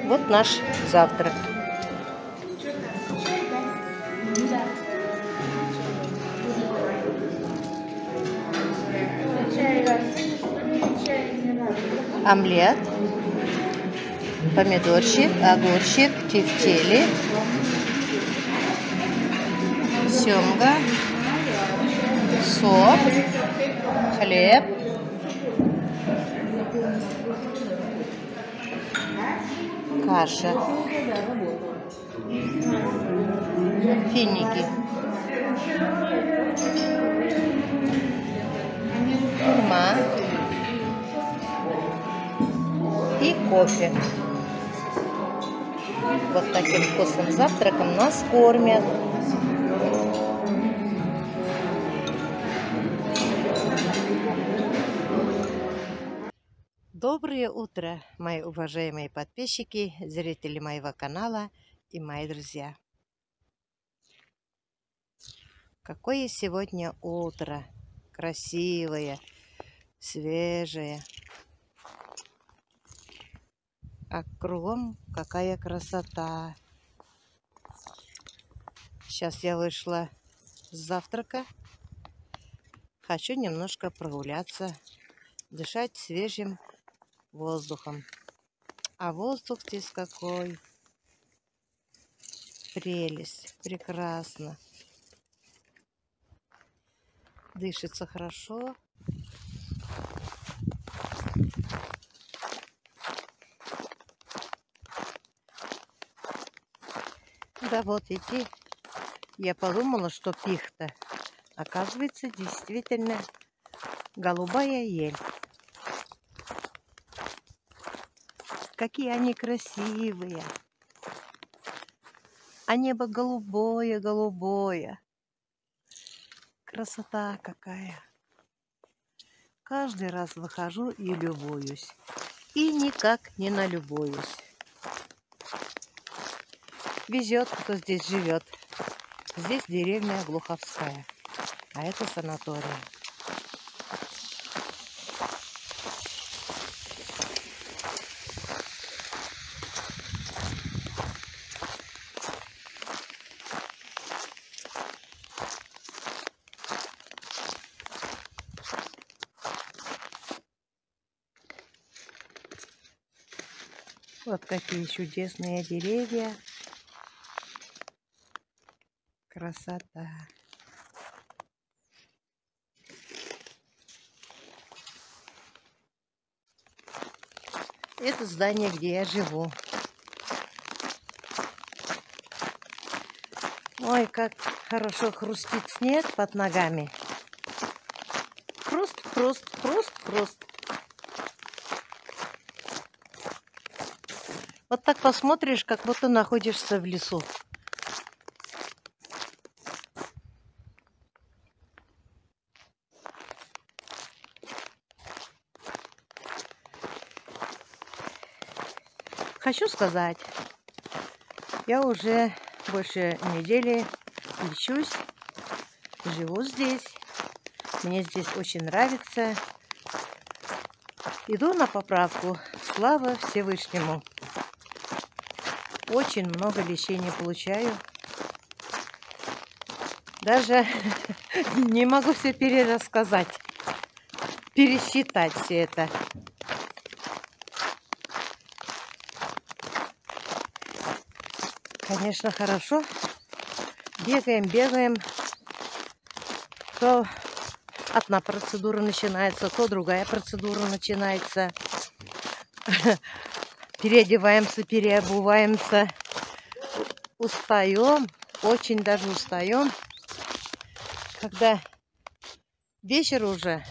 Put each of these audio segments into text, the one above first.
Вот наш завтрак. Омлет, помидорчик, огурчик, тефтели, семга, сок, хлеб, каша, финики, хурма и кофе. Вот таким вкусным завтраком нас кормят. Доброе утро, мои уважаемые подписчики, зрители моего канала и мои друзья. Какое сегодня утро! Красивое, свежее. А кругом какая красота! Сейчас я вышла с завтрака. Хочу немножко прогуляться, дышать свежим воздухом. А воздух здесь какой! Прелесть! Прекрасно! Дышится хорошо. Да вот идти, я подумала, что пихта, оказывается, действительно голубая ель. Какие они красивые! А небо голубое-голубое. Красота какая! Каждый раз выхожу и любуюсь. И никак не налюбуюсь. Везет, кто здесь живет. Здесь деревня Глуховская, а это санаторий. Вот какие чудесные деревья. Красота. Это здание, где я живу. Ой, как хорошо хрустит снег под ногами. Хруст, хруст, хруст, хруст. Вот так посмотришь, как будто находишься в лесу. Хочу сказать, я уже больше недели лечусь, живу здесь. Мне здесь очень нравится. Иду на поправку. Слава Всевышнему. Очень много лечения получаю. Даже не могу все перерассказать, пересчитать все это. Конечно, хорошо. Бегаем. То одна процедура начинается, то другая процедура начинается. Переодеваемся, переобуваемся. Устаем, очень даже устаем. Когда вечер уже,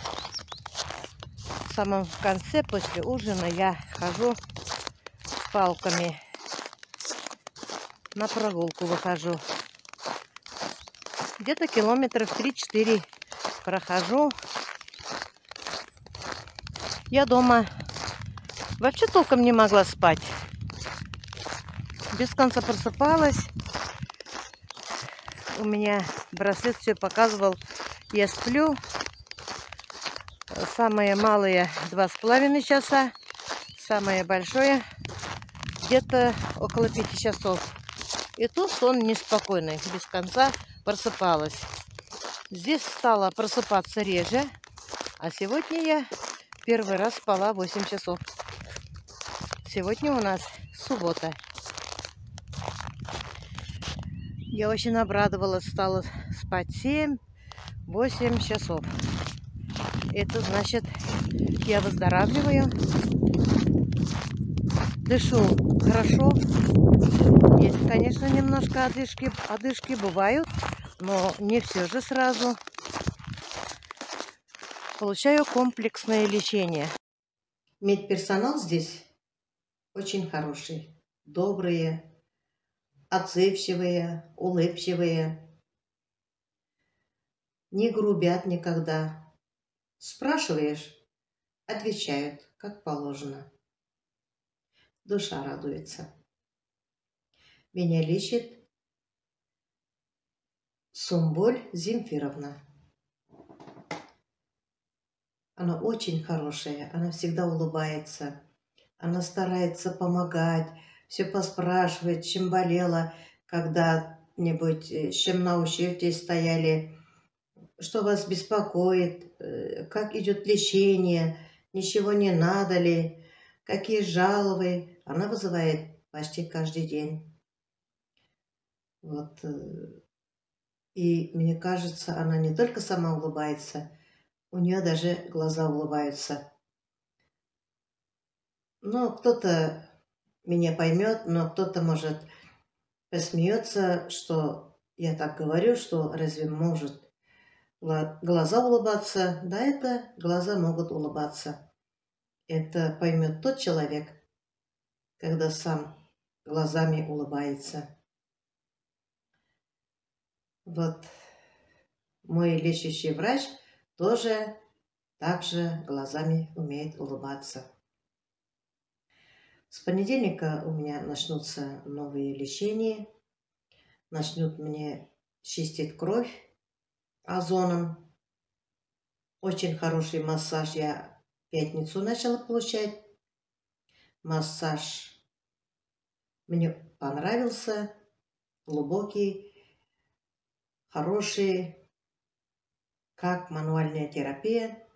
в самом конце, после ужина, я хожу с палками. На прогулку выхожу. Где-то километров 3-4 прохожу. Я дома вообще толком не могла спать. Без конца просыпалась. У меня браслет все показывал. Я сплю. Самое малое 2,5 часа. Самое большое где-то около 5 часов. И тут сон неспокойный, без конца просыпалась. Здесь стала просыпаться реже, а сегодня я первый раз спала 8 часов. Сегодня у нас суббота. Я очень обрадовалась, стала спать 7-8 часов. Это значит, я выздоравливаю, дышу хорошо. Есть, конечно, немножко одышки бывают, но не все же сразу. Получаю комплексное лечение. Медперсонал здесь очень хороший, добрые, отзывчивые, улыбчивые. Не грубят никогда. Спрашиваешь, отвечают, как положено. Душа радуется. Меня лечит Сумболь Земфировна. Она очень хорошая, она всегда улыбается. Она старается помогать, все поспрашивает, чем болела, когда-нибудь, с чем на ущербе стояли, что вас беспокоит, как идет лечение, ничего не надо ли, какие жалобы. Она вызывает почти каждый день. Вот. И мне кажется, она не только сама улыбается, у нее даже глаза улыбаются. Но кто-то меня поймет, но кто-то, может, посмеется, что я так говорю, что разве может глаза улыбаться? Да, это глаза могут улыбаться. Это поймет тот человек, когда сам глазами улыбается. Вот мой лечащий врач тоже также глазами умеет улыбаться. С понедельника у меня начнутся новые лечения. Начнут мне чистить кровь озоном. Очень хороший массаж я в пятницу начала получать. Массаж мне понравился. Глубокий, хороший, как мануальная терапия.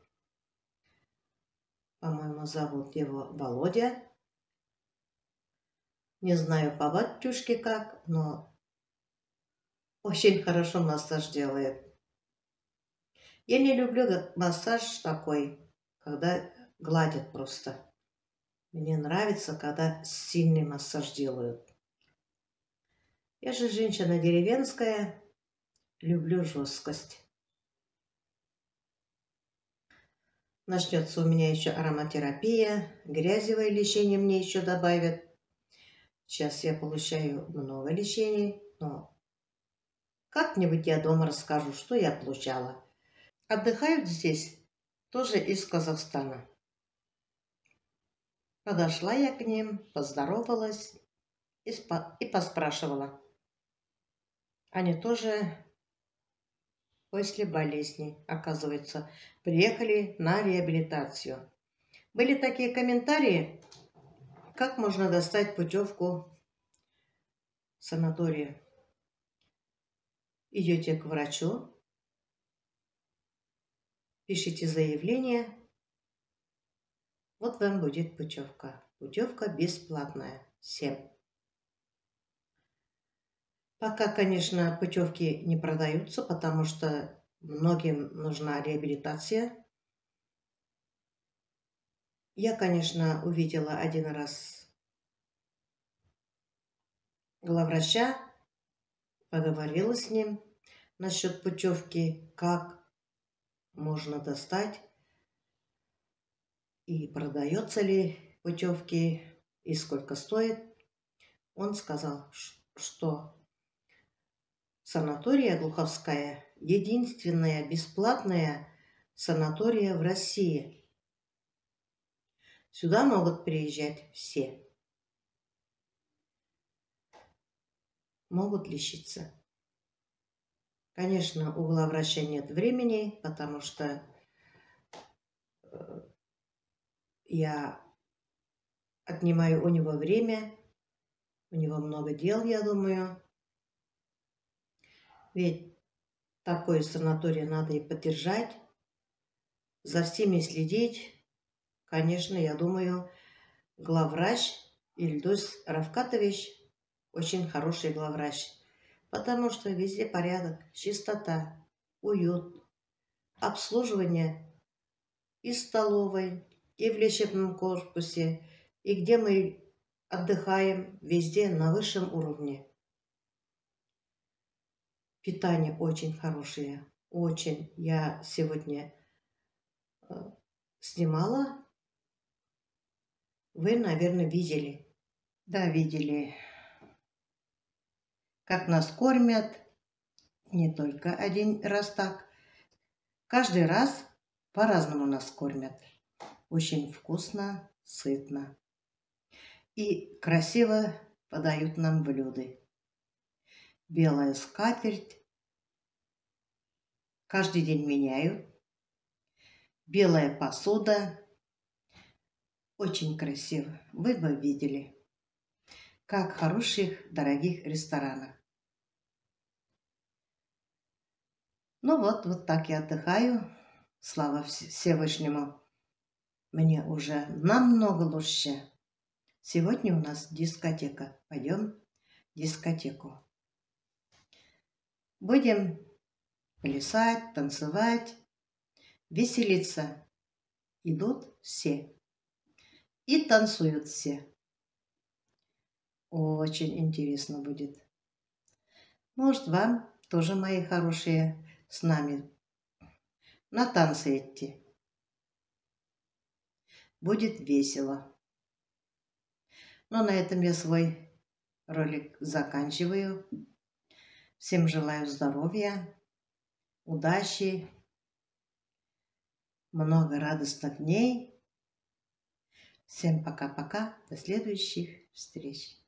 По-моему, зовут его Володя. Не знаю по батюшке как, но очень хорошо массаж делает. Я не люблю массаж такой, когда гладят просто. Мне нравится, когда сильный массаж делают. Я же женщина деревенская, люблю жесткость. Начнется у меня еще ароматерапия, грязевое лечение мне еще добавят. Сейчас я получаю много лечений, но как-нибудь я дома расскажу, что я получала. Отдыхают здесь тоже из Казахстана. Подошла я к ним, поздоровалась и поспрашивала. Они тоже после болезни, оказывается, приехали на реабилитацию. Были такие комментарии, как можно достать путевку в санаторию. Идете к врачу, пишите заявление, вот вам будет путевка. Путевка бесплатная, всем. Пока, конечно, путевки не продаются, потому что многим нужна реабилитация. Я, конечно, увидела один раз главврача, поговорила с ним насчет путевки, как можно достать и продается ли путевки и сколько стоит. Он сказал, что санатория Глуховская единственная бесплатная санатория в России. Сюда могут приезжать все. Могут лечиться. Конечно, у главврача нет времени, потому что я отнимаю у него время, У него много дел, я думаю. Ведь такой санаторий надо и поддержать, за всеми следить. Конечно, я думаю, главврач Ильдус Равкатович очень хороший главврач, потому что везде порядок, чистота, уют, обслуживание и в столовой, и в лечебном корпусе, и где мы отдыхаем, везде на высшем уровне. Питание очень хорошее, очень. Я сегодня снимала, вы, наверное, видели. Да, видели, как нас кормят, не только один раз так. Каждый раз по-разному нас кормят. Очень вкусно, сытно. И красиво подают нам блюда. Белая скатерть. Каждый день меняют. Белая посуда. Очень красиво. Вы бы видели, как в хороших, дорогих ресторанах. Ну вот так я отдыхаю. Слава Всевышнему. Мне уже намного лучше. Сегодня у нас дискотека. Пойдем в дискотеку. Будем плясать, танцевать, веселиться. Идут все. И танцуют все. Очень интересно будет. Может, вам тоже, мои хорошие, с нами на танцы идти. Будет весело. Но на этом я свой ролик заканчиваю. Всем желаю здоровья, удачи, много радостных дней. Всем пока-пока. До следующих встреч.